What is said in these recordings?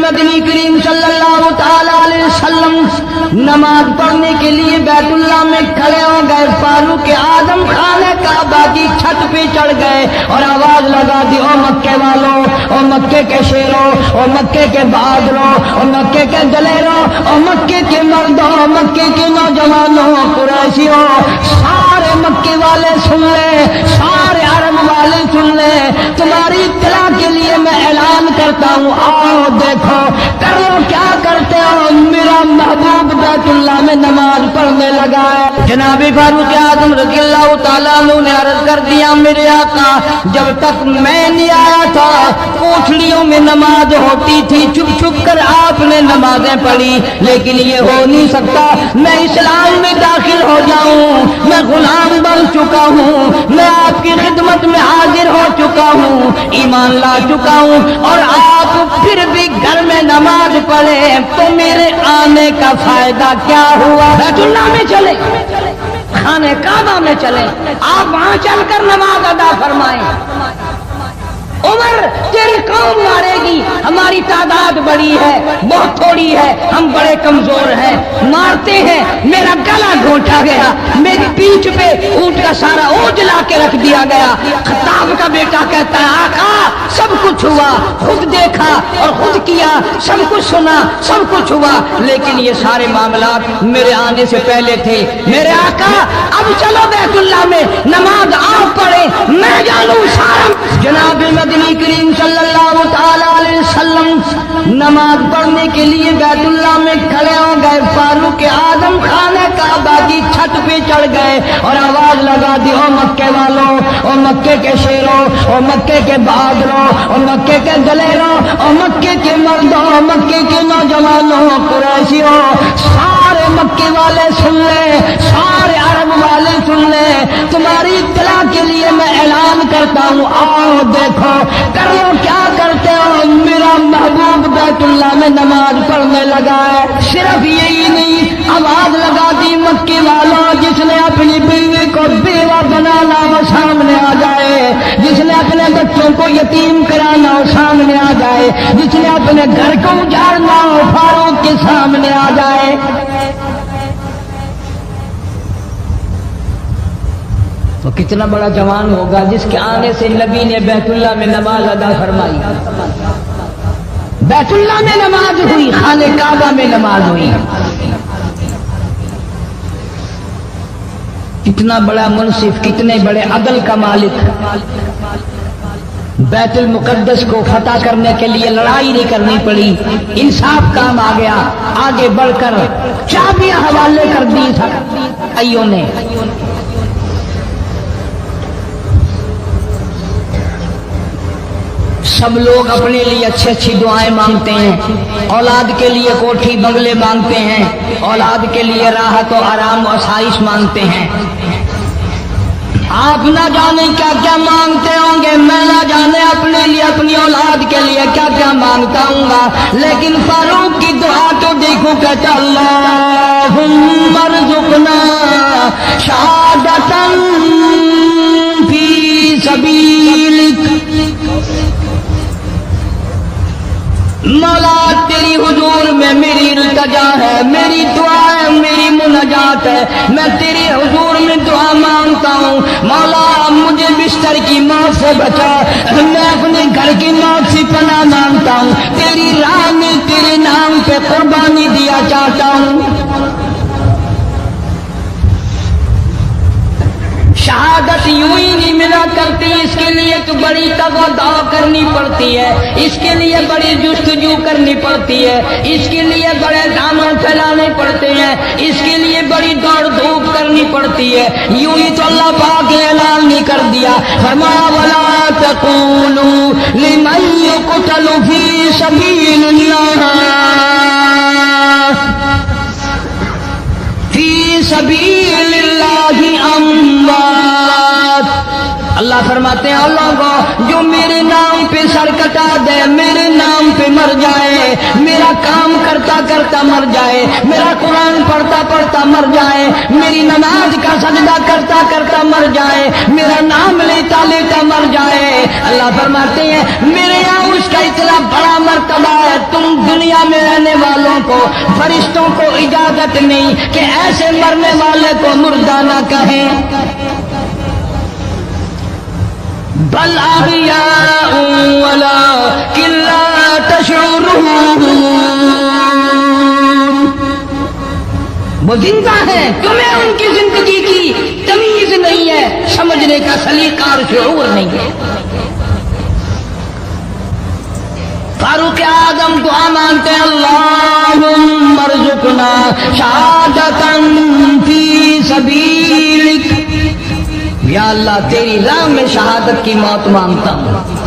مدنی کریم صلی اللہ تعالی علیہ وسلم نماز پڑھنے کے لیے بیت اللہ میں کھڑے ہو گئے. فاروق اعظم خانہ کعبہ کی چھت پہ چڑھ گئے اور آواز لگا دی, او مکے والوں, او مکے کے شیروں, او مکے کے بہادروں, او مکے کے دلیروں, او مکے کے مردوں, مکے کے نوجوانوں, قریشیوں, سارے مکے والے سن لیں, سارے عرب والے سن لیں, تمہاری اطلاع کے لیے میں اعلان کرتا ہوں, آؤ دیکھو کر لو کیا کرتے ہو. میرا محبوب بیت اللہ میں نماز پڑھنے لگا ہے. جناب فاروق اعظم رضی اللہ تعالیٰ عنہ نے عرض کر دیا, میرے آقا جب تک میں نہیں آیا تھا کوٹھلیوں میں نماز ہوتی تھی, چھپ چھپ کر آپ نے نمازیں پڑھی, لیکن یہ ہو نہیں سکتا. میں اسلام میں داخل ہو جاؤں, میں غلام بن چکا ہوں, میں آپ کی خدمت میں حاضر ہو چکا ہوں, ایمان لا چکا ہوں, اور آپ پھر بھی گھر میں نماز پڑھے تو میرے آنے کا فائدہ کیا ہوا. بیت اللہ میں چلے, خانہ کعبہ میں چلے, آپ وہاں چل کر نماز ادا فرمائیں. عمر تیری قوم مارے گی, ہماری تعداد بڑی ہے, بہت تھوڑی ہے, ہم بڑے کمزور ہیں, مارتے ہیں. میرا گلا گھونٹا گیا, میری پیٹھ پہ اونٹ کا سارا اونٹ لا کے رکھ دیا گیا. خطاب کا بیٹا کہتا ہے, آقا سب کچھ ہوا, خود دیکھا اور خود کیا, سب کچھ سنا, سب کچھ ہوا, لیکن یہ سارے معاملات میرے آنے سے پہلے تھے. میرے آقا اب چلو بیت اللہ میں نماز آپ پڑھیں, میں جانوں سارا. جناب مدنی کریم صلی اللہ تعالی علیہ وسلم نماز پڑھنے کے لیے بیت اللہ میں کھڑے ہو گئے. فاروق اعظم خانہ کعبہ کی چھت پہ چڑھ گئے اور آواز لگا دی, او مکے والوں, او مکے کے شیروں, او مکے کے بہادروں, او مکے کے دلیروں, او مکے کے مردوں, مکے کے نوجوانوں, قریشیوں, سارے مکے والے سن لیں, سارے عرب والے سن لیں, تمہاری اطلاع کے لیے میں اعلان کرتا ہوں, آؤ دیکھو کر لو کیا کرتے ہو. میرا محبوب بیت اللہ میں نماز پڑھنے لگا ہے. صرف یہی نہیں, آواز لگا دی, مکے والوں, جس نے اپنی بیوی کو بیوہ بنانا وہ سامنے آ جائے, جس نے اپنے بچوں کو یتیم کرانا وہ سامنے آ جائے, جس نے اپنے گھر کو اجاڑنا وہ فاروق کے سامنے آ جائے. تو کتنا بڑا جوان ہوگا جس کے آنے سے نبی نے بیت اللہ میں نماز ادا فرمائی. بیت اللہ میں نماز ہوئی, خانہ کعبہ میں نماز ہوئی. کتنا بڑا منصف, کتنے بڑے عدل کا مالک. بیت المقدس کو فتح کرنے کے لیے لڑائی نہیں کرنی پڑی, انصاف کام آ گیا. آگے بڑھ کر چابیاں حوالے کر دی ایوں نے. سب لوگ اپنے لیے اچھی اچھی دعائیں مانگتے ہیں, اولاد کے لیے کوٹھی بنگلے مانگتے ہیں, اولاد کے لیے راحت و آرام و آسائش مانگتے ہیں. آپ نہ جانے کیا کیا مانگتے ہوں گے, میں نہ جانے اپنے لیے, اپنی اولاد کے لیے کیا کیا مانگتا ہوں گا, لیکن فاروق کی دعا تو دیکھو کہتا, اللہم ارزقنا شہادتاً فی سبیلک. مولا تیری حضور میں میری التجا ہے, میری دعا ہے, میری مناجات ہے, میں تیری حضور میں دعا مانگتا ہوں. مولا مجھے بستر کی موت سے بچا, میں اپنے گھر کی موت سے پناہ مانگتا ہوں, تیری راہ میں تیرے نام پہ قربانی دیا چاہتا ہوں. شہادت یوں ہی نہیں ملا کرتی, اس کے لیے تو بڑی تگودع کرنی پڑتی ہے, اس کے لیے بڑی جستجو کرنی پڑتی ہے, اس کے لیے بڑے دامن پھیلانے پڑتے ہیں, اس کے لیے بڑی دوڑ دھوپ کرنی پڑتی ہے. یوں ہی تو اللہ پاک نے اعلان نہیں کر دیا, فرمایا ولا تقولوا لمن يقتل في سبيل الله فی سبیل اللہ اموات. اللہ فرماتے ہیں, لوگوں جو میرے نام پہ سر کٹا دے, میرے نام پہ مر جائے, میرا کام کرتا کرتا مر جائے, میرا قرآن پڑھتا پڑھتا مر جائے, میری نماز کا سجدہ کرتا کرتا مر جائے, میرا نام لیتا لیتا مر جائے, اللہ فرماتے ہیں میرے یہاں اس کا اتنا بڑا مرتبہ ہے, تم دنیا میں رہنے والوں کو فرشتوں کو اجازت نہیں کہ ایسے مرنے والے کو مردہ نہ کہیں، بل احیاء ولکن لا تشعرون، وہ زندہ ہیں، تمہیں ان کی زندگی کی تمیز نہیں ہے، سمجھنے کا سلیقہ اور شعور نہیں ہے۔ فاروق اعظم دعا مانتے ہیں، اللہم ارزقنا شہادتا فی سبیلک، یا اللہ تیری راہ میں شہادت کی موت مانگتا ہوں۔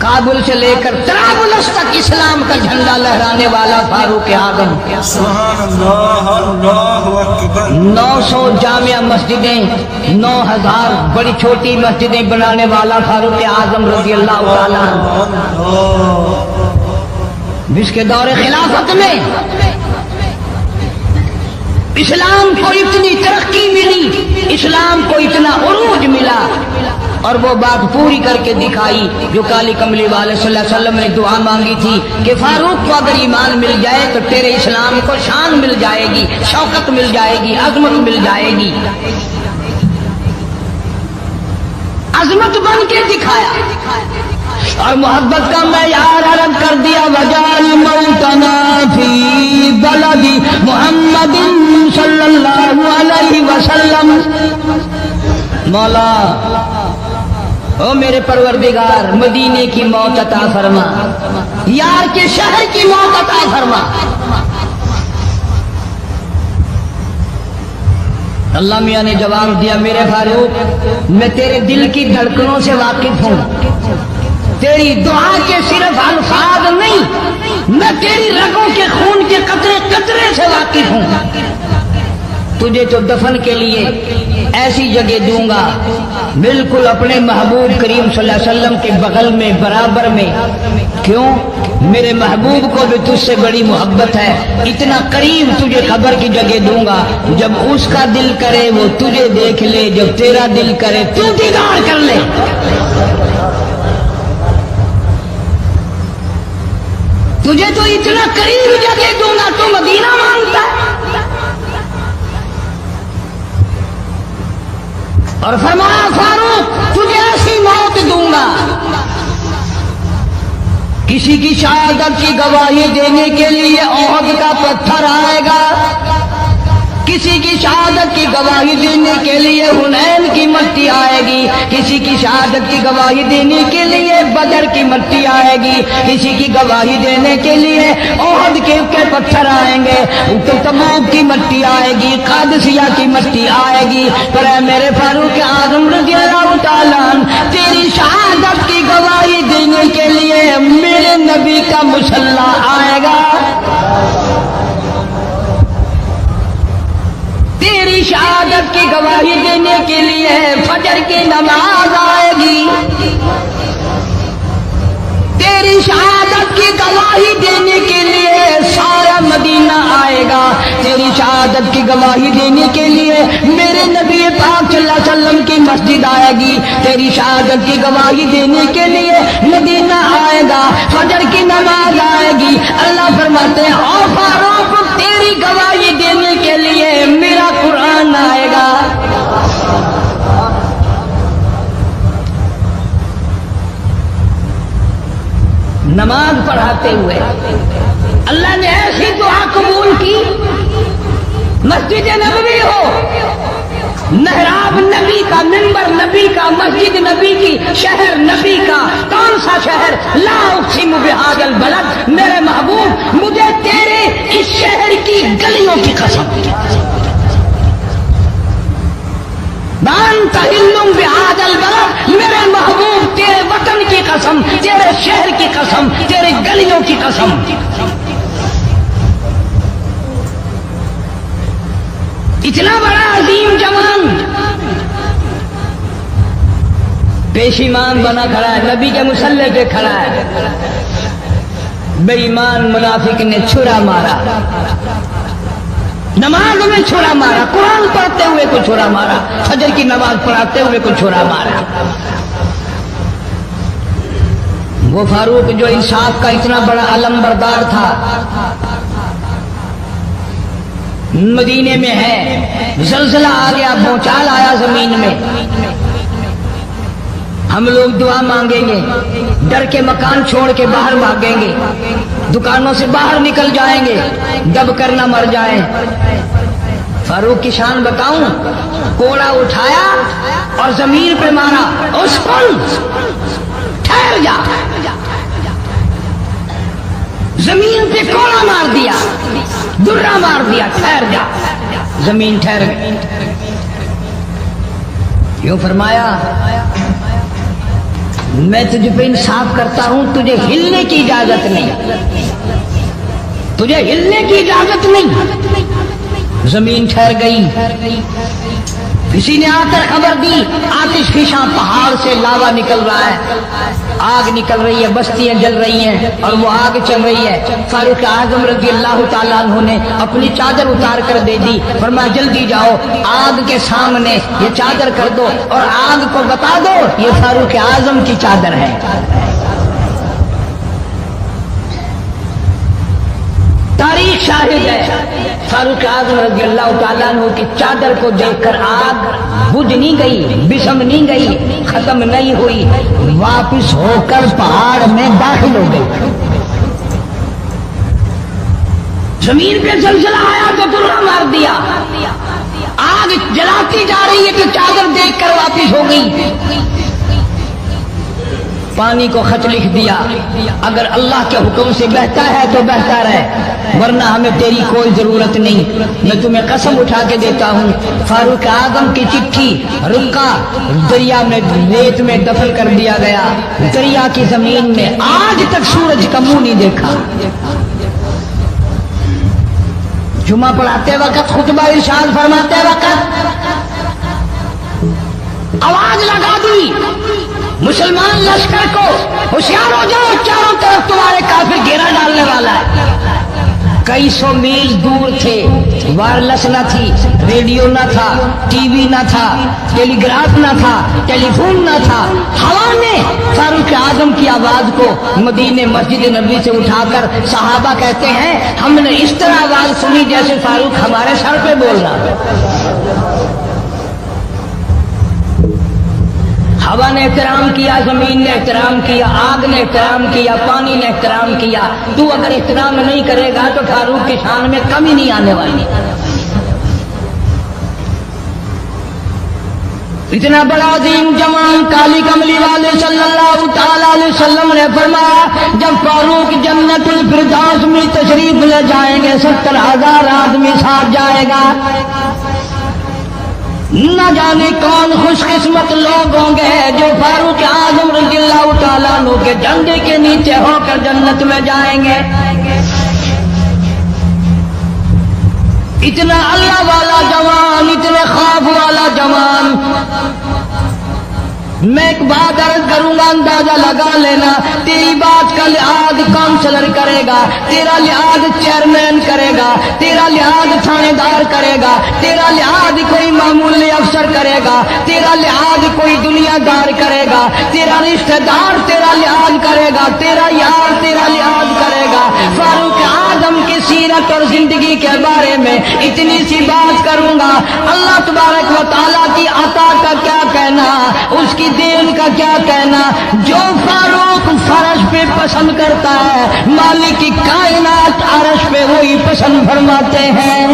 کابل سے لے کر طرابلس تک اسلام کا جھنڈا لہرانے والا فاروق اعظم، سبحان اللہ، اللہ اکبر۔ 900 جامع مسجدیں، 9000 بڑی چھوٹی مسجدیں بنانے والا فاروق اعظم رضی اللہ تعالیٰ عنہ، جس کے دور خلافت میں اسلام کو اتنی ترقی ملی، اسلام کو اتنا عروج ملا، اور وہ بات پوری کر کے دکھائی جو کالی کملی والے صلی اللہ علیہ وسلم نے دعا مانگی تھی کہ فاروق کو اگر ایمان مل جائے تو تیرے اسلام کو شان مل جائے گی، شوکت مل جائے گی، عظمت مل جائے گی۔ عظمت بن کے دکھایا اور محبت کا معیار عرض کر دیا، وجعل موتنا فی بلد محمد صلی اللہ علیہ وسلم۔ مولا او میرے پروردگار، مدینے کی موت عطا فرما، یار کے شہر کی موت عطا فرما۔ اللہ میاں نے جواب دیا، میرے فاروق میں تیرے دل کی دھڑکنوں سے واقف ہوں، تیری دعا کے صرف الفاظ نہیں، میں تیری رگوں کے خون کے قطرے قطرے سے واقف ہوں۔ تجھے تو دفن کے لیے ایسی جگہ دوں گا بالکل اپنے محبوب کریم صلی اللہ علیہ وسلم کے بغل میں برابر میں۔ کیوں؟ میرے محبوب کو بھی تجھ سے بڑی محبت ہے، اتنا قریب تجھے قبر کی جگہ دوں گا، جب اس کا دل کرے وہ تجھے دیکھ لے، جب تیرا دل کرے تو دیدار کر لے۔ تجھے تو اتنا قریب جگہ دوں گا، تو مدینہ مانگتا ہے۔ اور فرمایا فاروق تجھے ایسی موت دوں گا، کسی کی شہادت کی گواہی دینے کے لیے احد کا پتھر آئے گا، کسی کی شہادت کی گواہی دینے کے لیے حنین کی مٹی آئے گی، کسی کی شہادت کی گواہی دینے کے لیے بدر کی مٹی آئے گی، کسی کی گواہی دینے کے لیے احد کے پتھر آئیں گے، تبوک کی مٹی آئے گی، قادسیہ کی مٹی آئے گی، پر اے میرے فاروق اعظم رضی اللہ تعالیٰ عنہ تیری شہادت کی گواہی دینے کے لیے میرے نبی کا مصلی آئے گا، تیری شہادت کی گواہی دینے کے لیے فجر کی نماز آئے گی، تیری شہادت کی گواہی دینے کے لیے سارا مدینہ آئے گا، تیری شہادت کی گواہی دینے کے لیے میرے نبی پاک صلی اللہ علیہ وسلم کی مسجد آئے گی، تیری شہادت کی گواہی دینے کے لیے مدینہ آئے گا، فجر کی نماز آئے گی۔ اللہ فرماتے ہیں او فاروق تیری گواہی دینے کے لیے میرا قرآن آئے گا۔ نماز پڑھاتے ہوئے اللہ نے ایسی دعا قبول کی، مسجد نبوی ہو، محراب نبی کا، منبر نبی کا، مسجد نبی کی، شہر نبی کا، کون سا شہر؟ لا اقسم بہذا البلد، میرے محبوب مجھے تیرے اس شہر کی گلیوں کی قسم، انت حل بہذا البلد، میرے محبوب تیرے وطن کی قسم، تیرے شہر کی قسم، تیرے گلیوں کی قسم۔ اتنا بڑا عظیم جوان پیشیمان بنا کھڑا ہے، نبی کے مصلی پہ کھڑا ہے، بے ایمان منافق نے چھرا مارا، نماز میں چھرا مارا، قرآن پڑھتے ہوئے کو چھرا مارا، فجر کی نماز پڑھاتے ہوئے کو چھرا مارا۔ وہ فاروق جو انصاف کا اتنا بڑا علم بردار تھا، مدینے میں ہے، زلزلہ آ گیا، بھونچال آیا زمین میں، ہم لوگ دعا مانگیں گے، ڈر کے مکان چھوڑ کے باہر بھاگیں گے، دکانوں سے باہر نکل جائیں گے، دب کر نہ مر جائیں۔ فاروق کی شان بتاؤں، کوڑا اٹھایا اور زمین پہ مارا، اسکن ٹھہر جا، زمین پہ کوڑا مار دیا، درہ مار دیا، ٹھہر جا، زمین ٹھہر گئی۔ یوں فرمایا میں تجھ پہ انصاف کرتا ہوں، تجھے ہلنے کی اجازت نہیں، تجھے ہلنے کی اجازت نہیں۔ زمین ٹھہر گئی۔ کسی نے آ کر خبر دی آتش فشاں پہاڑ سے لاوا نکل رہا ہے، آگ نکل رہی ہے، بستیاں جل رہی ہیں اور وہ آگ چل رہی ہے۔ فاروق اعظم رضی اللہ تعالیٰ عنہ نے اپنی چادر اتار کر دے دی، فرمایا جلدی جاؤ، آگ کے سامنے یہ چادر کر دو اور آگ کو بتا دو یہ فاروق اعظم کی چادر ہے۔ تاریخ شاہد ہے، فاروق اعظم رضی اللہ تعالیٰ عنہ کی چادر کو دیکھ کر آگ بجھ نہیں گئی، بسم نہیں گئی، ختم نہیں ہوئی، واپس ہو کر پہاڑ میں داخل ہو گئی۔ زمین پہ زلزلہ آیا تو درہ مار دیا، آگ جلاتی جا رہی ہے تو چادر دیکھ کر واپس ہو گئی۔ پانی کو خط لکھ دیا، اگر اللہ کے حکم سے بہتا ہے تو بہتا رہے، ورنہ ہمیں تیری کوئی ضرورت نہیں۔ میں تمہیں قسم اٹھا کے دیتا ہوں، فاروق اعظم کی چٹھی رکا دریا میں ریت میں دفن کر دیا گیا، دریا کی زمین میں آج تک سورج کا منہ نہیں دیکھا۔ جمعہ پڑھاتے وقت، خطبہ ارشاد فرماتے وقت آواز لگا دی، مسلمان لشکر کو ہوشیار ہو جاؤ، چاروں طرف تمہارے کافر گھیرا ڈالنے والا ہے۔ کئی سو میل دور تھے، وائرلیس نہ تھی، ریڈیو نہ تھا، ٹی وی نہ تھا، ٹیلی گراف نہ تھا، ٹیلی فون نہ تھا۔ ہوا نے فاروق اعظم کی آواز کو مدینے مسجد نبوی سے اٹھا کر صحابہ کہتے ہیں ہم نے اس طرح آواز سنی جیسے فاروق ہمارے سر پہ بول رہا ہے۔ ہوا نے احترام کیا، زمین نے احترام کیا، آگ نے احترام کیا، پانی نے احترام کیا۔ تو اگر احترام نہیں کرے گا تو فاروق کی شان میں کمی نہیں آنے والی۔ اتنا بڑا عظیم جوان کالی کملی والے صلی اللہ تعالی علیہ وسلم نے فرمایا جب فاروق جنت الفردوس میں تشریف لے جائیں گے 70,000 آدمی ساتھ جائے گا۔ نہ جانے کون خوش قسمت لوگ ہوں گے جو فاروق اعظم رضی اللہ تعالیٰ عنہ کے جھنڈے کے نیچے ہو کر جنت میں جائیں گے۔ اتنا اللہ والا جوان، اتنے خوف والا جوان، میں ایک بات عرض کروں گا، اندازہ لگا لینا، تیری بات کا لحاظ کونسلر کرے گا، تیرا لحاظ چیئرمین کرے گا، تیرا لحاظ تھانے دار کرے گا، تیرا لحاظ کوئی معمولی افسر کرے گا، تیرا لحاظ کوئی دنیا دار کرے گا، تیرا رشتہ دار تیرا لحاظ کرے گا، تیرا یار تیرا لحاظ کرے گا۔ فاروق اعظم کی سیرت اور زندگی کے بارے میں اتنی سی بات کروں گا، اللہ تبارک و تعالیٰ کی عطا کا کیا کہنا، اس کی دین کا کیا کہنا۔ جو فاروق فرش پہ پسند کرتا ہے مالک کی کائنات عرش پہ وہی پسند فرماتے ہیں۔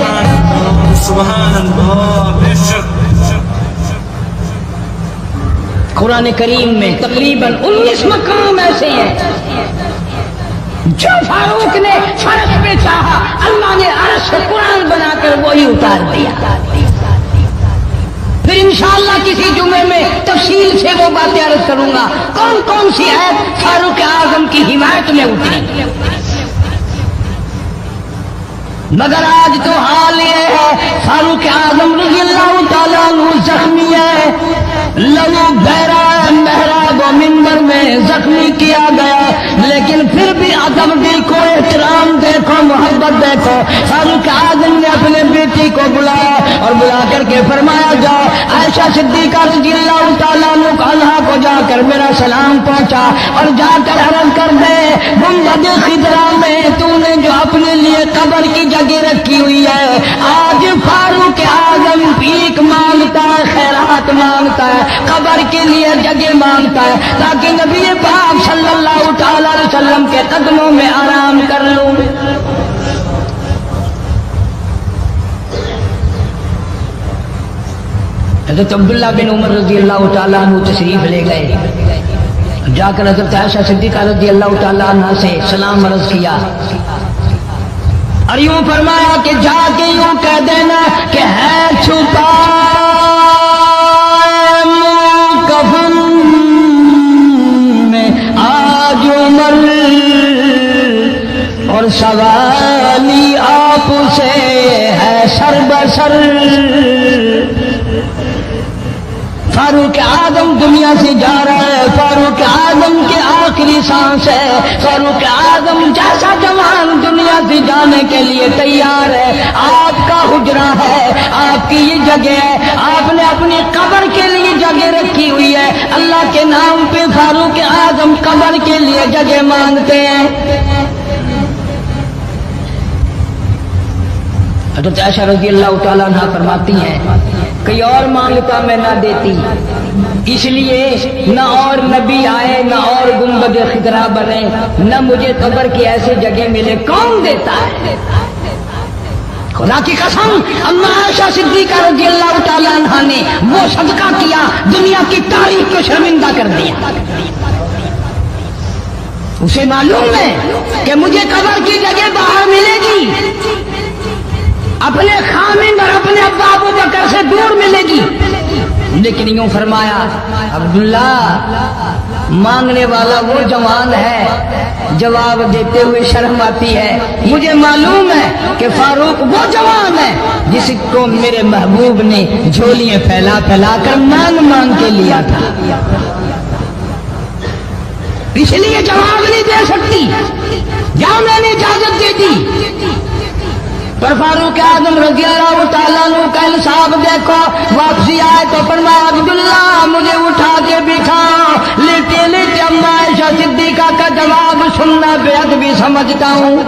سبحان اللہ، بے شک۔ قرآن کریم میں تقریباً 19 مقام ایسے ہیں جو فاروق نے فرش پہ چاہا، اللہ نے عرش سے قرآن بنا کر وہی اتار دیا۔ پھر انشاءاللہ کسی جمعے میں تفصیل سے وہ باتیں عرض کروں گا کون کون سی آیت فاروق اعظم کی حمایت میں اتری۔ مگر آج تو حال یہ ہے فاروق اعظم رضی اللہ تعالیٰ عنہ زخمی ہے، لہو بہرا محراب و منبر میں زخمی کیا گیا، لیکن پھر بھی ادب دیکھو، احترام دیکھو، محبت دیکھو۔ فاروق اعظم نے اپنے بیٹی کو بلایا اور بلا کر کے فرمایا جاؤ عائشہ صدیقہ رضی اللہ تعالیٰ عنہ کو جا کر میرا سلام پہنچا اور جا کر عرض کر دے گنبد خضرا میں تو نے جو اپنے لیے قبر کی جگہ رکھی ہوئی ہے آج فاروق اعظم بھیک مانگتا ہے خیرات مانگتا ہے قبر کے لیے جگہ مانگتا ہے تاکہ نبی پاک صلی اللہ تعالی علیہ وسلم کے قدموں میں آرام کر لوں. حضرت عبداللہ بن عمر رضی اللہ تعالیٰ عنہ تشریف لے گئے جا کر حضرت عائشہ صدیقہ رضی اللہ تعالیٰ عنہ سے سلام عرض کیا اور یوں فرمایا کہ جا کے یوں کہہ دینا کہ ہے چھپا کفن میں آج عمر اور سوالی آپ سے ہے سر بسر. فاروق اعظم دنیا سے جا رہا ہے فاروق اعظم کی آخری سانس ہے فاروق اعظم جیسا جوان دنیا سے جانے کے لیے تیار ہے آپ کا حجرہ ہے آپ کی یہ جگہ ہے آپ نے اپنی قبر کے لیے جگہ رکھی ہوئی ہے اللہ کے نام پہ فاروق اعظم قبر کے لیے جگہ مانگتے ہیں. حضرت عائشہ رضی اللہ تعالیٰ عنہ فرماتی ہیں کہیں اور مانگتا میں نہ دیتی اس لیے نہ اور نبی آئے نہ اور گنبد خضرا بنے نہ مجھے قبر کی ایسی جگہ ملے کون دیتا ہے. خدا کی قسم اما عائشہ صدیقہ رضی اللہ تعالیٰ عنہ نے وہ صدقہ کیا دنیا کی تاریخ کو شرمندہ کر دیا. اسے معلوم ہے کہ مجھے قبر کی جگہ باہر ملے گی اپنے خامند اور اپنے ابا ابو بکر سے دور ملے گی لیکن یوں فرمایا عبداللہ مانگنے والا وہ جوان ہے جواب دیتے ہوئے شرم آتی ہے مجھے معلوم ہے کہ فاروق وہ جوان ہے جس کو میرے محبوب نے جھولیاں پھیلا پھیلا کر مانگ مانگ کے لیا تھا اس لیے جواب نہیں دے سکتی جہاں میں نے اجازت دے دی. پر فاروق اعظم رضی اللہ تعالیٰ عنہ کا انصاف دیکھو واپسی آئے تو فرمایا عبداللہ مجھے اٹھا کے بٹھاؤ لیٹے لیٹے اما عائشہ صدیقہ کا جواب سننا بے ادبی سمجھتا ہوں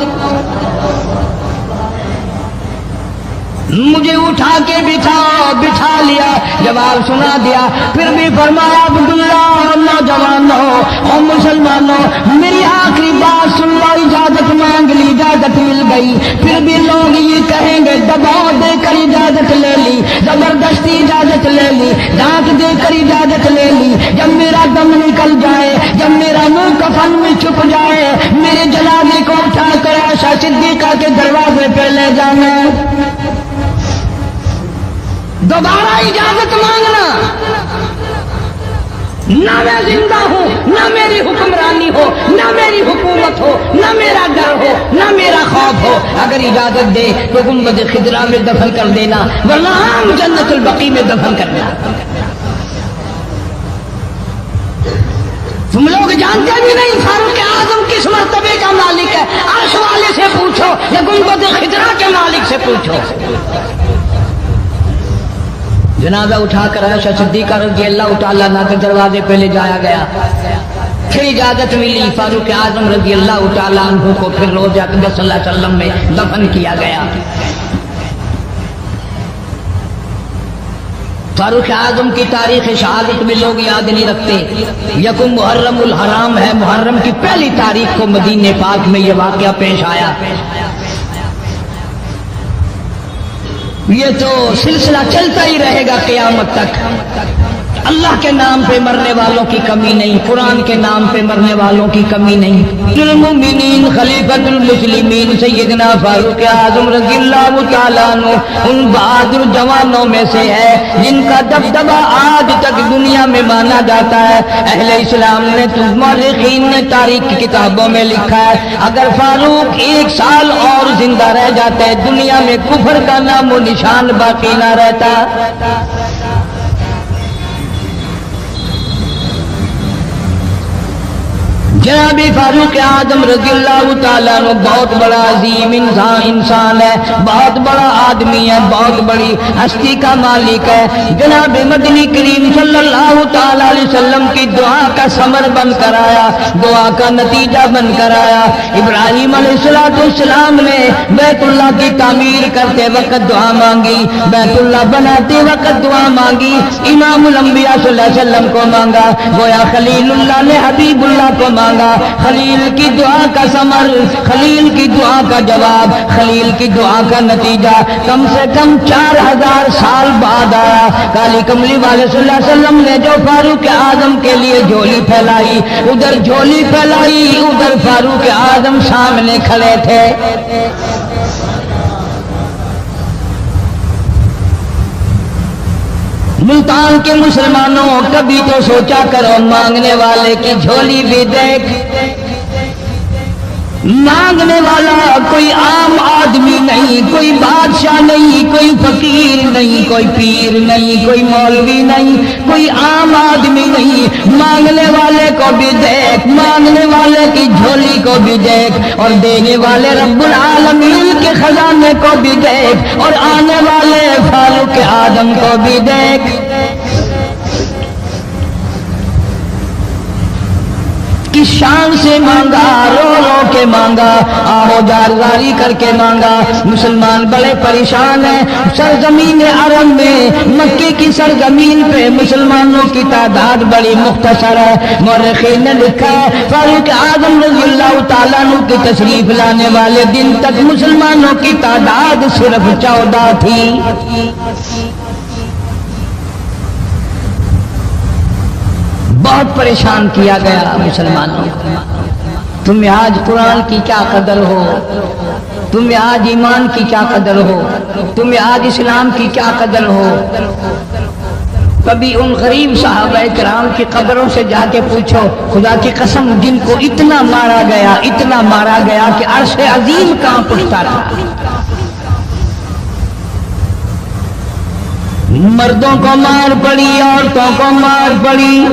مجھے اٹھا کے بٹھا لیا جواب سنا دیا پھر بھی فرمایا عبداللہ نوجوانوں اور مسلمانوں میری آخری بات سن لو اجازت مانگ لی اجازت مل گئی پھر بھی لوگ یہ کہیں گے دباؤ دے کر اجازت لے لی زبردستی اجازت لے لی ڈانٹ دے کر اجازت لے لی جب میرا دم نکل جائے جب میرا منہ کفن میں چھپ جائے میرے جنازے کو اٹھا کر عائشہ صدیقہ کے دروازے پہ لے جانا دوبارہ اجازت مانگنا نہ میں زندہ ہوں نہ میری حکمرانی ہو نہ میری حکومت ہو نہ میرا ڈر ہو نہ میرا خوف ہو اگر اجازت دے تو گنبد خضرا میں دفن کر دینا ورنہ عام جنت البقیع میں دفن کرنا. تم لوگ جانتے بھی نہیں فاروق اعظم کس مرتبے کا مالک ہے عرش والے سے پوچھو یا گنبد خضرا کے مالک سے پوچھو. جنازہ اٹھا کر عائشہ صدیقہ رضی اللہ تعالیٰ عنہ کے دروازے پہ لے جایا گیا پھر اجازت ملی فاروق اعظم رضی اللہ تعالیٰ عنہ کو پھر روضہ اقدس صلی اللہ علیہ وسلم میں دفن کیا گیا. فاروق اعظم کی تاریخ شہادت میں لوگ یاد نہیں رکھتے یکم محرم الحرام ہے محرم کی پہلی تاریخ کو مدینہ پاک میں یہ واقعہ پیش آیا. یہ تو سلسلہ چلتا ہی رہے گا قیامت تک. اللہ کے نام پہ مرنے والوں کی کمی نہیں قرآن کے نام پہ مرنے والوں کی کمی نہیں. المؤمنین خلیفۃ المسلمین سیدنا فاروق اعظم رضی اللہ تعالیٰ عنہ ان بہادر جوانوں میں سے ہے جن کا دبدبہ آج تک دنیا میں مانا جاتا ہے. اہل اسلام نے مورخین نے تاریخ کی کتابوں میں لکھا ہے اگر فاروق 1 سال اور زندہ رہ جاتے دنیا میں کفر کا نام و نشان باقی نہ رہتا. جناب فاروق اعظم رضی اللہ تعالیٰ عنہ بہت بڑا عظیم انسان ہے، بہت بڑا آدمی ہے، بہت بڑی ہستی کا مالک ہے۔ جناب مدنی کریم صلی اللہ تعالیٰ علیہ وسلم کی دعا کا ثمر بن کر آیا، دعا کا نتیجہ بن کر آیا۔ ابراہیم علیہ السلام نے بیت اللہ کی تعمیر کرتے وقت دعا مانگی، بیت اللہ بناتے وقت دعا مانگی، امام الانبیاء صلی اللہ علیہ وسلم کو مانگا، گویا خلیل اللہ نے حبیب اللہ کو مانگا۔ خلیل کی دعا کا ثمر، خلیل کی دعا کا جواب، خلیل کی دعا کا نتیجہ کم سے کم 4000 سال بعد آیا۔ کالی کملی والے صلی اللہ علیہ وسلم نے جو فاروق اعظم کے لیے جھولی پھیلائی، ادھر جھولی پھیلائی، ادھر فاروق اعظم سامنے کھڑے تھے۔ ملتان کے مسلمانوں کبھی تو سوچا کرو، مانگنے والے کی جھولی بھی دیکھ۔ مانگنے والا کوئی عام آدمی نہیں، کوئی بادشاہ نہیں، کوئی فقیر نہیں، کوئی پیر نہیں، کوئی مولوی نہیں، کوئی عام آدمی نہیں۔ مانگنے والے کو بھی دیکھ، مانگنے والے کی جھولی کو بھی دیکھ، اور دینے والے رب العالمین کے خزانے کو بھی دیکھ، اور آنے والے فاروق اعظم کو بھی دیکھ۔ کس شان سے مانگا، رو رو کے مانگا، آہو جارزاری کر کے مانگا۔ مسلمان بڑے پریشان ہیں۔ سرزمین عرب میں، مکے کی سرزمین پہ مسلمانوں کی تعداد بڑی مختصر ہے۔ مورخین نے لکھا ہے فاروق اعظم رضی اللہ تعالیٰ عنہ کی تشریف لانے والے دن تک مسلمانوں کی تعداد صرف 14 تھی۔ بہت پریشان کیا گیا مسلمانوں کو۔ تمہیں آج قرآن کی کیا قدر ہو، تمہیں آج ایمان کی کیا قدر ہو، تمہیں آج اسلام کی کیا قدر ہو۔ کبھی ان غریب صحابہ کرام کی قبروں سے جا کے پوچھو، خدا کی قسم جن کو اتنا مارا گیا، اتنا مارا گیا کہ عرش عظیم کانپ اٹھتا تھا۔ مردوں کو مار پڑی، عورتوں کو مار پڑی،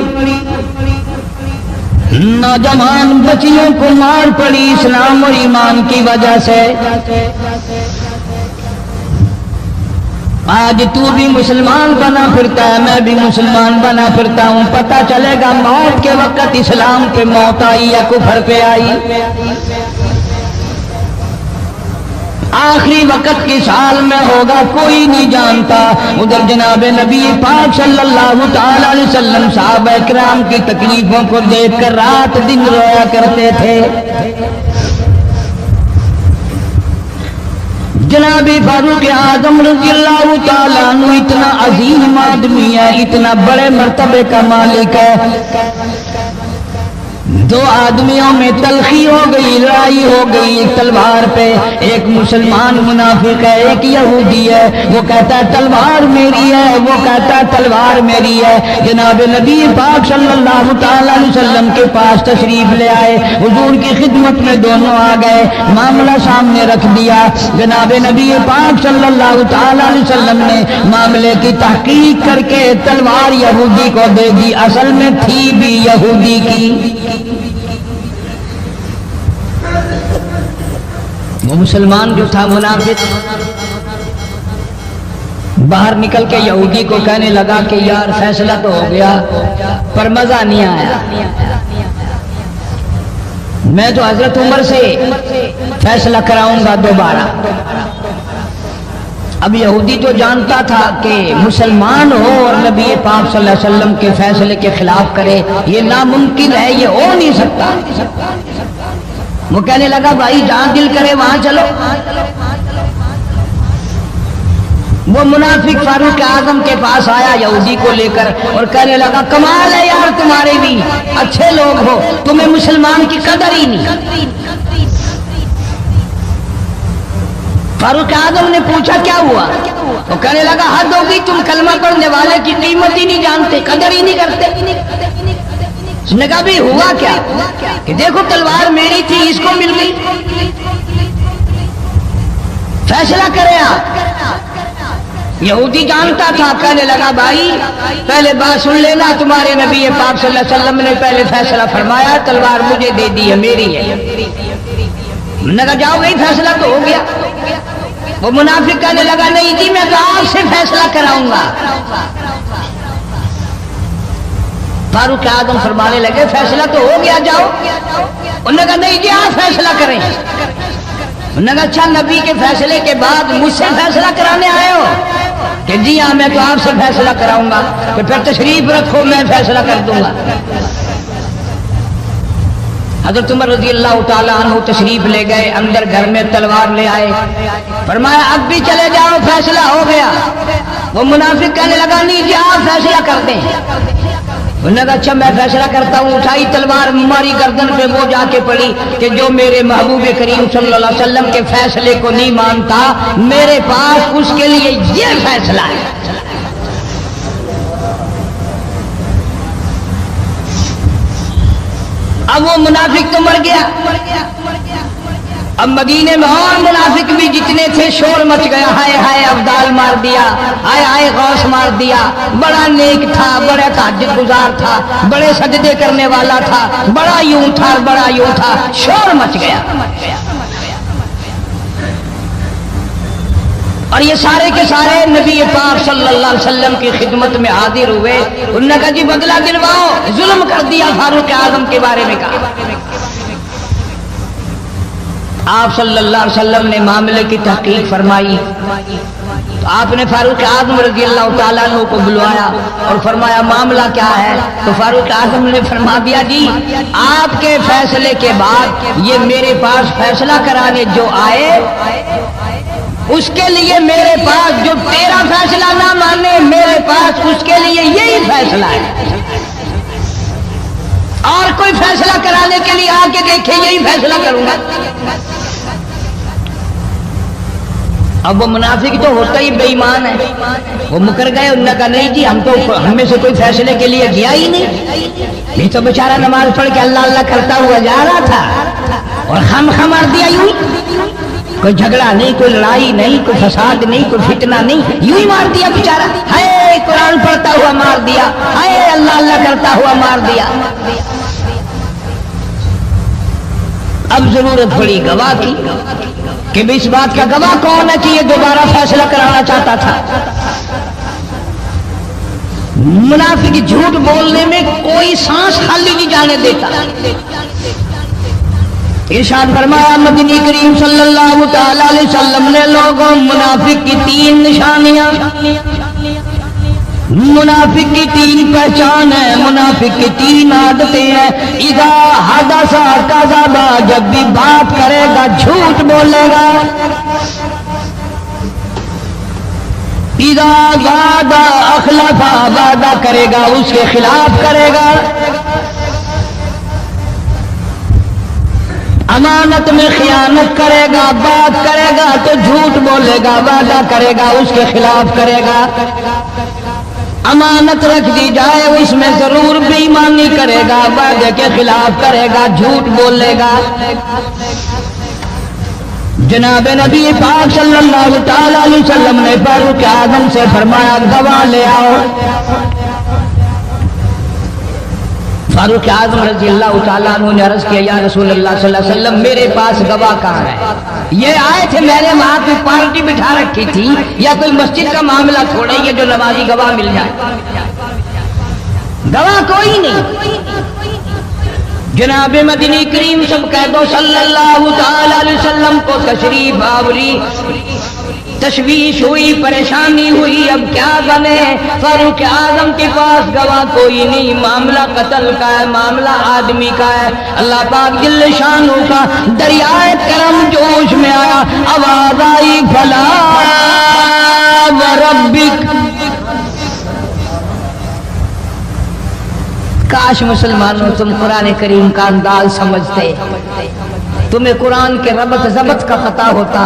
نوجوان بچیوں کو مار پڑی اسلام اور ایمان کی وجہ سے۔ آج تو بھی مسلمان بنا پھرتا ہے، میں بھی مسلمان بنا پھرتا ہوں، پتہ چلے گا موت کے وقت اسلام پہ موت آئی یا کفر پہ آئی۔ آخری وقت کس حال میں ہوگا کوئی نہیں جانتا۔ ادھر جناب نبی پاک صلی اللہ تعالی علیہ وسلم صحابہ کرام کی تکلیفوں کو دیکھ کر رات دن رویا کرتے تھے۔ جناب فاروق اعظم رضی اللہ تعالیٰ عنہ اتنا عظیم آدمی ہے، اتنا بڑے مرتبے کا مالک ہے۔ دو آدمیوں میں تلخی ہو گئی، لڑائی ہو گئی ایک تلوار پہ۔ ایک مسلمان منافق ہے، ایک یہودی ہے، وہ کہتا ہے تلوار میری ہے، وہ کہتا ہے تلوار میری ہے۔ جناب نبی پاک صلی اللہ تعالی علیہ وسلم کے پاس تشریف لے آئے، حضور کی خدمت میں دونوں آ گئے، معاملہ سامنے رکھ دیا۔ جناب نبی پاک صلی اللہ تعالی علیہ وسلم نے معاملے کی تحقیق کر کے تلوار یہودی کو دے دی، اصل میں تھی بھی یہودی کی۔ وہ مسلمان جو تھا منافق باہر نکل کے یہودی کو کہنے لگا کہ یار فیصلہ تو ہو گیا پر مزہ نہیں آیا، میں تو حضرت عمر سے فیصلہ کراؤں گا دوبارہ۔ اب یہودی تو جانتا تھا کہ مسلمان ہو اور نبی پاک صلی اللہ علیہ وسلم کے فیصلے کے خلاف کرے، یہ ناممکن ہے، یہ ہو نہیں سکتا۔ وہ کہنے لگا بھائی جہاں دل کرے وہاں چلو۔ وہ منافق فاروق اعظم کے پاس آیا یہودی کو لے کر اور کہنے لگا کمال ہے یار تمہارے بھی، اچھے لوگ ہو، تمہیں مسلمان کی قدر ہی نہیں۔ فاروق اعظم نے پوچھا کیا ہوا؟ تو کہنے لگا حد ہوگی، تم کلمہ پڑھنے والے کی قیمت ہی نہیں جانتے، قدر ہی نہیں کرتے۔ اس نے کہا بھی ہوا کیا کہ دیکھو تلوار میری تھی، اس کو مل گئی، فیصلہ کرے آپ۔ یہودی جانتا تھا، کہنے لگا بھائی پہلے بات سن لینا، تمہارے نبی پاک صلی اللہ علیہ وسلم نے پہلے فیصلہ فرمایا، تلوار مجھے دے دی ہے، میری ہے۔ میں نے کہا جاؤ بھائی فیصلہ تو ہو گیا۔ وہ منافق کہنے لگا نہیں جی میں تو آپ سے فیصلہ کراؤں گا۔ فاروق اعظم فرمانے لگے فیصلہ تو ہو گیا جاؤ۔ انہوں نے کہا نہیں جی آپ فیصلہ کریں۔ انہوں نے کہا اچھا نبی کے فیصلے کے بعد مجھ سے فیصلہ کرانے آئے ہو؟ کہ جی ہاں میں تو آپ سے فیصلہ کراؤں گا، کہ پھر تشریف رکھو میں فیصلہ کر دوں گا۔ حضرت عمر رضی اللہ تعالیٰ عنہ تشریف لے گئے، اندر گھر میں تلوار لے آئے، فرمایا اب بھی چلے جاؤ فیصلہ ہو گیا۔ وہ منافق کہنے لگا نہیں جی آپ فیصلہ کر دیں۔ انہوں نے کہا اچھا میں فیصلہ کرتا ہوں۔ اٹھائی تلوار، ماری گردن پہ، وہ جا کے پڑی کہ جو میرے محبوب کریم صلی اللہ علیہ وسلم کے فیصلے کو نہیں مانتا میرے پاس اس کے لیے یہ فیصلہ ہے۔ اب وہ منافق تو مر گیا، اب مدینے میں اور منافق بھی جتنے تھے شور مچ گیا، ہائے ہائے ابدال مار دیا، ہائے ہائے غوث مار دیا، بڑا نیک تھا، بڑا تہجد گزار تھا، بڑے سجدے کرنے والا تھا، بڑا یوں تھا، بڑا یوں تھا، شور مچ گیا۔ اور یہ سارے کے سارے نبی پاک صلی اللہ علیہ وسلم کی خدمت میں حاضر ہوئے۔ انہوں نے کہا جی بدلہ دلواؤ، ظلم کر دیا فاروق اعظم کے بارے میں کہا۔ آپ صلی اللہ علیہ وسلم نے معاملے کی تحقیق فرمائی تو آپ نے فاروق اعظم رضی اللہ تعالیٰ عنہ کو بلوایا اور فرمایا معاملہ کیا ہے؟ تو فاروق اعظم نے فرما دیا جی آپ کے فیصلے کے بعد یہ میرے پاس فیصلہ کرانے جو آئے اس کے لیے میرے پاس، جو تیرا فیصلہ نہ مانے میرے پاس اس کے لیے یہی فیصلہ ہے، اور کوئی فیصلہ کرانے کے لیے آ کے دیکھے یہی فیصلہ کروں گا۔ اب وہ منافق تو ہوتا ہی بے ایمان ہے، وہ مکر گئے۔ انہوں نے کہا نہیں جی ہم میں سے کوئی فیصلے کے لیے گیا ہی نہیں، یہ تو بیچارہ نماز پڑھ کے اللہ اللہ کرتا ہوا جا رہا تھا اور خم مار دیا یوں، کوئی جھگڑا نہیں، کوئی لڑائی نہیں، کوئی فساد نہیں، کوئی فتنہ نہیں، یوں ہی مار دیا بیچارہ، ہائے قرآن پڑھتا ہوا مار دیا، ہائے اللہ اللہ کرتا ہوا مار دیا۔ اب ضرورت پڑی گواہ کی کہ اس بات کا گواہ کون ہے کہ یہ دوبارہ فیصلہ کرانا چاہتا تھا۔ منافق جھوٹ بولنے میں کوئی سانس خالی نہیں جانے دیتا۔ ارشاد فرمایا مدنی کریم صلی اللہ تعالی علیہ وسلم نے لوگوں منافق کی 3 نشانیاں، منافق کی 3 پہچان ہے، منافق کی 3 عادتیں ہیں۔ اذا حدث کذب، جب بھی بات کرے گا جھوٹ بولے گا۔ اذا وعد اخلف، وعدہ کرے گا اس کے خلاف کرے گا۔ امانت میں خیانت کرے گا، بات کرے گا تو جھوٹ بولے گا، وعدہ کرے گا اس کے خلاف کرے گا۔ امانت رکھ دی جائے اس میں ضرور بے ایمانی کرے گا، وعدے کے خلاف کرے گا، جھوٹ بولے گا۔ جناب نبی پاک صلی اللہ تعالی علیہ وسلم نے فاروق اعظم سے فرمایا گواہ لے آؤ۔ فاروق اعظم رضی اللہ تعالیٰ عنہ نے عرض کیا یا رسول اللہ صلی اللہ علیہ وسلم میرے پاس گواہ کہاں ہے؟ یہ آئے تھے میں نے وہاں پہ پارٹی بٹھا رکھی تھی یا کوئی مسجد کا معاملہ تھوڑا ہی ہے جو نمازی گواہ مل جائے، گواہ کوئی نہیں۔ جناب مدنی کریم سب کہہ دو صلی اللہ تعالی علیہ وسلم کو تشریف آوری، تشویش ہوئی، پریشانی ہوئی، اب کیا بنے؟ فاروق اعظم کے پاس گواہ کوئی نہیں، معاملہ قتل کا ہے، معاملہ آدمی کا ہے۔ اللہ پاک جل شانہ کا دریائے کرم جوش میں آیا، آواز آئی فلا وربک۔ کاش مسلمانوں تم قرآن کریم کا انداز سمجھتے، تمہیں قرآن کے ربط ضبط کا پتہ ہوتا،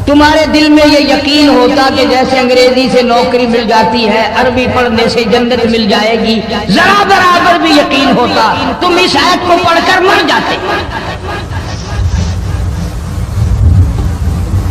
تمہارے دل میں یہ یقین ہوتا کہ جیسے انگریزی سے نوکری مل جاتی ہے، عربی پڑھنے سے جنت مل جائے گی، ذرا برابر بھی یقین ہوتا تم اس آیت کو پڑھ کر مر جاتے۔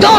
2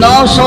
900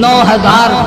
9000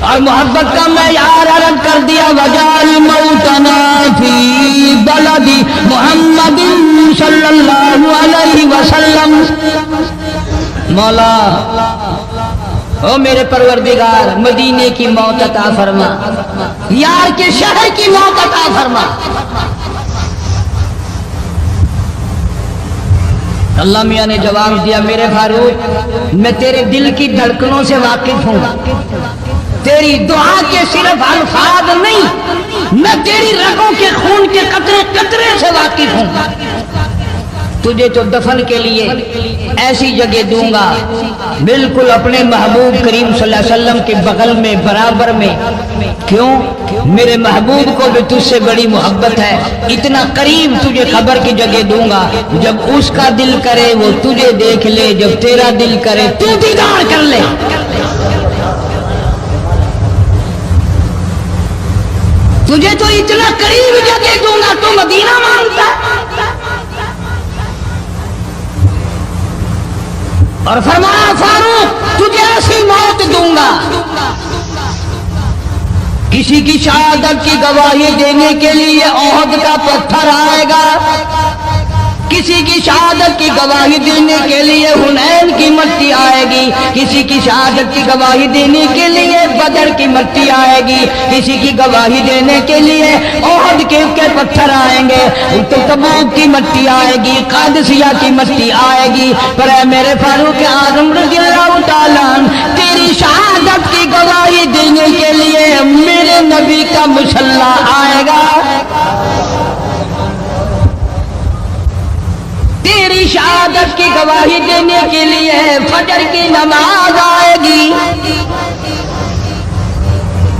اور محبت کا معیار الگ کر دیا، وجعل موتنا فی بلد محمد صلی اللہ علیہ وسلم۔ مولا او میرے پروردگار، مدینے کی موت عطا فرما، یار کے شہر کی موت عطا فرما۔ اللہ میاں نے جواب دیا، میرے فاروق میں تیرے دل کی دھڑکنوں سے واقف ہوں، تیری دعا کے صرف الفاظ نہیں، میں تیری رگوں کے خون کے قطرے قطرے سے واقف ہوں۔ تجھے تو دفن کے لیے ایسی جگہ دوں گا بالکل اپنے محبوب کریم صلی اللہ علیہ وسلم کے بغل میں برابر میں۔ کیوں؟ میرے محبوب کو بھی تجھ سے بڑی محبت ہے، اتنا قریب تجھے قبر کی جگہ دوں گا، جب اس کا دل کرے وہ تجھے دیکھ لے، جب تیرا دل کرے تو دیدار کر لے۔ تجھے تو اتنا قریب جگہ دوں گا، تو مدینہ مانگتا ہے۔ اور فرمایا فاروق تجھے ایسی موت دوں گا، کسی کی شہادت کی گواہی دینے کے لیے احد کا پتھر آئے گا، کسی کی شہادت کی گواہی دینے کے لیے حنین کی مٹی آئے گی، کسی کی شہادت کی گواہی دینے کے لیے بدر کی مٹی آئے گی، کسی کی گواہی دینے کے لیے احد کے پتھر آئیں گے، تو تبوک کی مٹی آئے گی، قادسیہ کی مٹی آئے گی، پر اے میرے فاروق اعظم رضی اللہ تعالیٰ عنہ، تیری شہادت کی گواہی دینے کے لیے میرے نبی کا مصلی آئے گا، تیری شہادت کی گواہی دینے کے لیے فجر کی نماز آئے گی،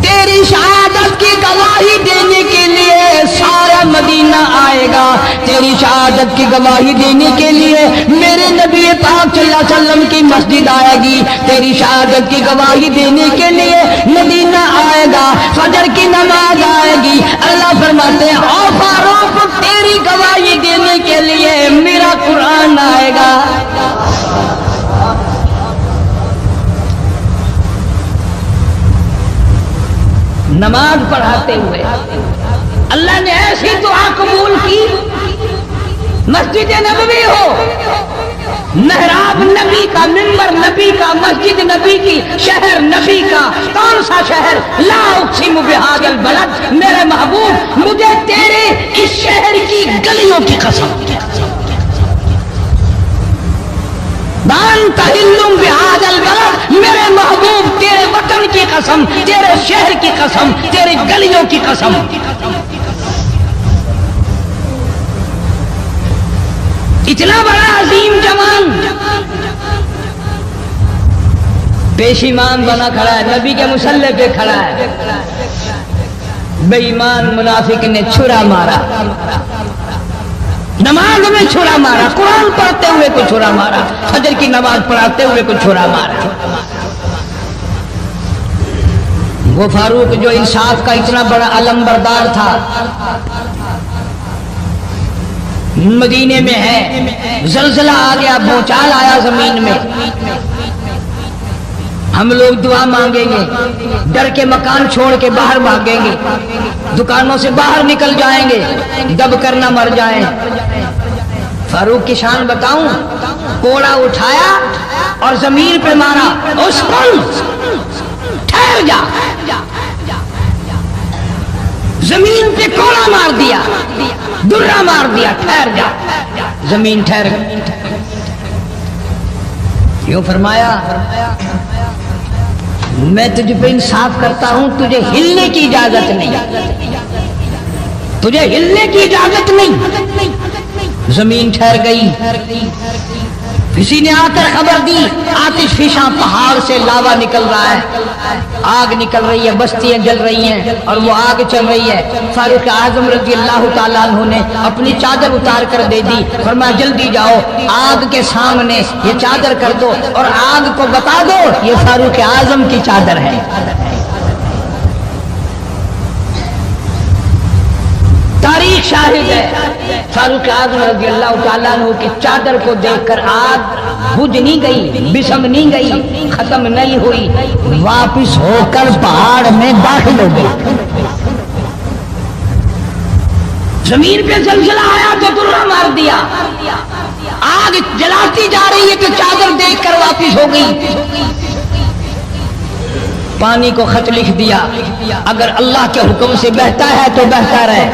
تیری شہادت کی گواہی دینے کے لیے سارا مدینہ آئے گا، تیری شہادت کی گواہی دینے کے لیے میرے نبی پاک صلی اللہ علیہ وسلم کی مسجد آئے گی، تیری شہادت کی گواہی دینے کے لیے مدینہ آئے گا، فجر کی نماز آئے گی۔ اللہ فرماتے ہیں او فاروق تیری گواہی دینے کے لیے میرا قرآن آئے گا۔ نماز پڑھاتے ہوئے اللہ نے ایسی دعا قبول کی، مسجد نبوی ہو، محراب نبی کا، منبر نبی کا، مسجد نبی کی، شہر نبی کا، کون سا شہر؟ لا اقسم بہذا البلد، میرے محبوب مجھے تیرے اس شہر کی گلیوں کی قسم، بانت حل بہذا البلد، میرے محبوب تیرے وطن کی قسم، تیرے شہر کی قسم، تیرے گلیوں کی قسم۔ اتنا بڑا عظیم جوان پیشیمان بنا کھڑا ہے، نبی کے مصلی پہ کھڑا ہے، بے ایمان منافق نے چھرا مارا، نماز میں چھرا مارا، قرآن پڑھتے ہوئے کو چھرا مارا، فجر کی نماز پڑھاتے ہوئے کو چھرا مارا۔ وہ فاروق جو انصاف کا اتنا بڑا علم بردار تھا، مدینے میں ہے، زلزلہ آ گیا، بھونچال آیا زمین میں، ہم لوگ دعا مانگیں گے، ڈر کے مکان چھوڑ کے باہر بھاگیں گے، دکانوں سے باہر نکل جائیں گے، دب کر نہ مر جائیں۔ فاروق کی شان بتاؤں، کوڑا اٹھایا اور زمین پہ مارا، اسکن ٹھہر جا، زمین پہ کوڑا مار دیا، درہ مار دیا، ٹھہر جا، زمین ٹھہر گئی۔ کیوں فرمایا میں تجھ پہ انصاف کرتا ہوں، تجھے ہلنے کی اجازت نہیں، تجھے ہلنے کی اجازت نہیں۔ زمین ٹھہر گئی، کسی نے آ کر خبر دی آتش فشاں پہاڑ سے لاوا نکل رہا ہے، آگ نکل رہی ہے، بستیاں جل رہی ہیں اور وہ آگ چل رہی ہے۔ فاروق اعظم رضی اللہ تعالیٰ عنہ نے اپنی چادر اتار کر دے دی، فرمایا جلدی جاؤ آگ کے سامنے یہ چادر کر دو اور آگ کو بتا دو یہ فاروق اعظم کی چادر ہے۔ تاریخ شاہد ہے فاروق اعظم رضی اللہ تعالیٰ عنہ کی چادر کو دیکھ کر آگ بجھ نہیں گئی، بسم نہیں گئی، ختم نہیں ہوئی، واپس ہو کر پہاڑ میں داخل ہو گئی۔ زمین پہ زلزلہ آیا تو درہ مار دیا، آگ جلاتی جا رہی ہے تو چادر دیکھ کر واپس ہو گئی۔ پانی کو خط لکھ دیا، اگر اللہ کے حکم سے بہتا ہے تو بہتا رہے،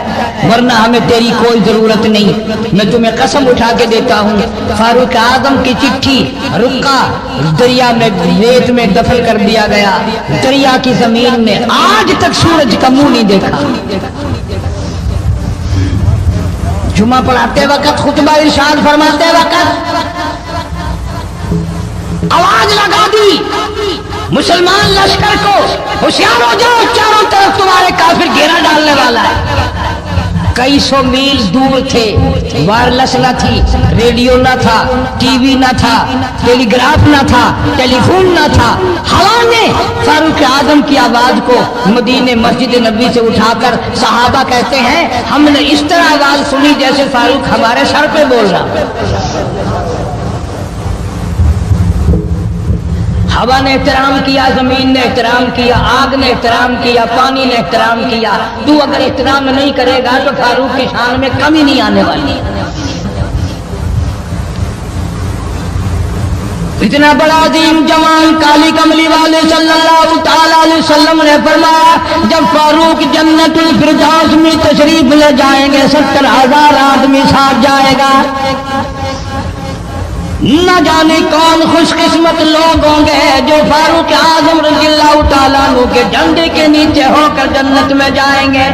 ورنہ ہمیں تیری کوئی ضرورت نہیں۔ میں تمہیں قسم اٹھا کے دیتا ہوں، فاروق اعظم کی چٹھی رکا دریا میں ریت میں دفن کر دیا گیا۔ دریا کی زمین نے آج تک سورج کا منہ نہیں دیکھا۔ جمعہ پڑھاتے وقت، خطبہ ارشاد فرماتے وقت آواز لگا دی مسلمان لشکر کو، ہوشیار ہو جاؤ، چاروں طرف تمہارے کافر گھیرا ڈالنے والا ہے۔ کئی سو میل دور تھے، وائرلیس نہ تھی، ریڈیو نہ تھا، ٹی وی نہ تھا، ٹیلی گراف نہ تھا، ٹیلی فون نہ تھا۔ ہوا نے فاروق اعظم کی آواز کو مدینے مسجد نبی سے اٹھا کر صحابہ کہتے ہیں ہم نے اس طرح آواز سنی جیسے فاروق ہمارے سر پہ بول رہا۔ ہوا نے احترام کیا، زمین نے احترام کیا، آگ نے احترام کیا، پانی نے احترام کیا۔ تو اگر احترام نہیں کرے گا تو فاروق کی شان میں کمی نہیں آنے والی۔ اتنا بڑا عظیم جوان کالی کملی والے صلی اللہ تعالی علیہ وسلم نے فرمایا جب فاروق جنت الفردوس میں تشریف لے جائیں گے 70,000 آدمی ساتھ جائے گا۔ نہ جانے کون خوش قسمت لوگ ہوں گے جو فاروق اعظم رضی اللہ تعالیٰ عنہ کے جھنڈے کے نیچے ہو کر جنت میں جائیں گے۔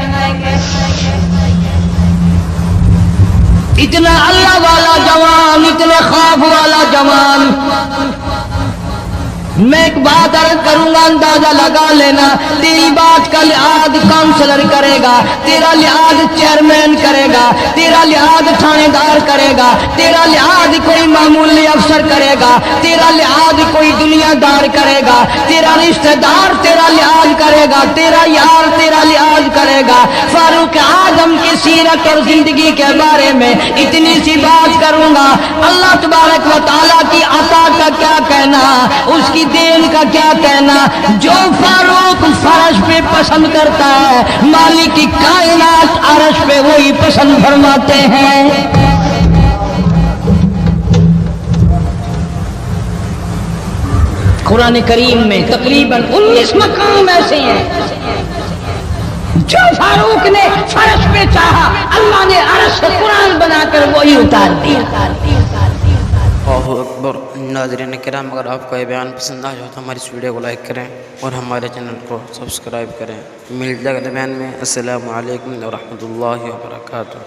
اتنا اللہ والا جوان، اتنے خوف والا جوان۔ میں ایک بات عرض کروں گا، اندازہ لگا لینا، تیری بات کا لحاظ کاؤنسلر کرے گا، تیرا لحاظ چیئرمین کرے گا، تیرا لحاظ تھانے دار کرے گا، تیرا لحاظ کوئی معمولی افسر کرے گا، تیرا لحاظ کوئی دنیا دار کرے گا، تیرا رشتہ دار تیرا لحاظ کرے گا، تیرا یار تیرا لحاظ کرے گا۔ فاروق اعظم کی سیرت اور زندگی کے بارے میں اتنی سی بات کروں گا، اللہ تبارک و تعالیٰ کی عطا کا کیا کہنا، اس کی دین کا کیا کہنا۔ جو فاروق فرش پہ پسند کرتا ہے مالک کی کائنات عرش پہ وہی پسند فرماتے ہیں۔ قرآن کریم میں تقریباً 19 مقام ایسے ہیں جو فاروق نے فرش پہ چاہا، اللہ نے عرش سے قرآن بنا کر وہی اتار دیا۔ اللہ اکبر۔ ناظرین کرام، اگر آپ کو یہ بیان پسند آیا ہو تو ہماری اس ویڈیو کو لائک کریں اور ہمارے چینل کو سبسکرائب کریں۔ مل جائے گا بیان میں۔ السلام علیکم ورحمۃ اللہ وبرکاتہ۔